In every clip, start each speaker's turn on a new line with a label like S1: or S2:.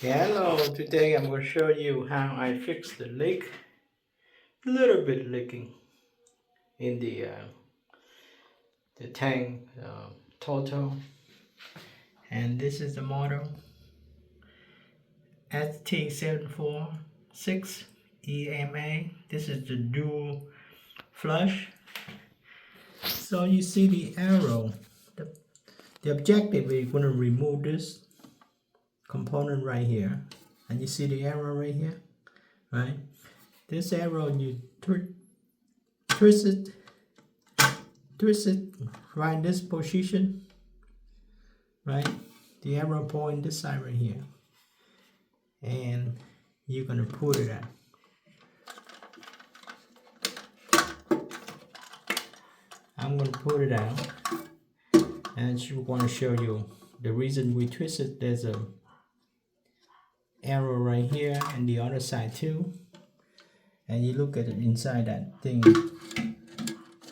S1: Hello, today I'm going to show you how I fix the leak, a little bit leaking in the tank, TOTO, and this is the model ST746EMA. This is the dual flush. So you see the arrow, the objective is going to remove this component right here, and you see the arrow right here, right? This arrow, you twist it right in this position, right? The arrow point this side right here, and you're gonna pull it out. I'm gonna pull it out, and I want to show you the reason we twist it. There's a arrow right here and the other side too, and you look at it inside that thing.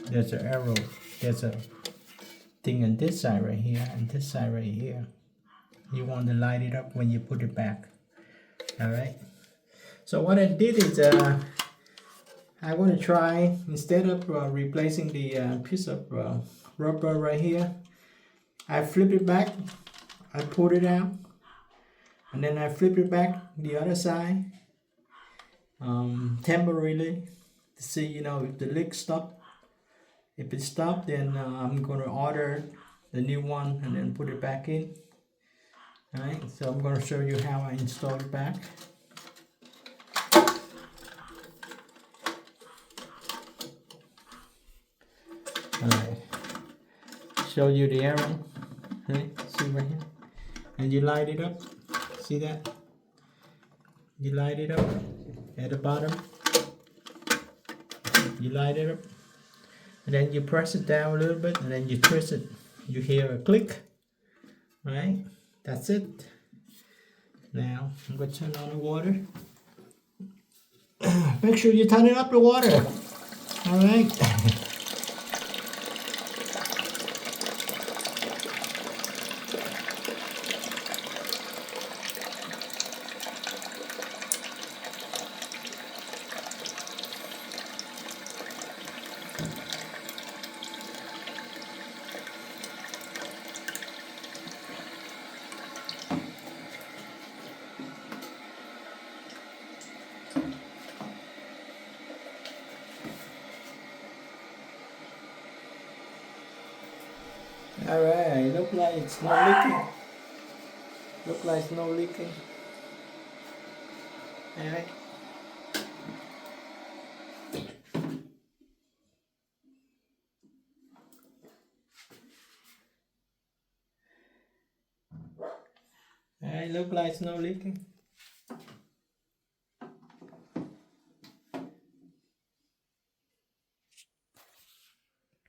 S1: There's an arrow. There's a thing on this side right here and this side right here. You want to light it up when you put it back. All right. So what I did is I want to try, instead of replacing the piece of rubber right here, I flip it back. I pull it out, and then I flip it back the other side temporarily to see, if the leak stopped. If it stopped, then I'm going to order the new one and then put it back in. Alright, so I'm going to show you how I install it back. Alright, show you the arrow. Right, see right here? And you light it up. See that? You light it up at the bottom. You light it up. And then you press it down a little bit, and then you twist it. You hear a click, right? That's it. Now I'm going to turn on the water. Make sure you turn it up the water. All right. Alright, look like it's not leaking. Look like it's not leaking. Alright. Alright, look like it's not leaking.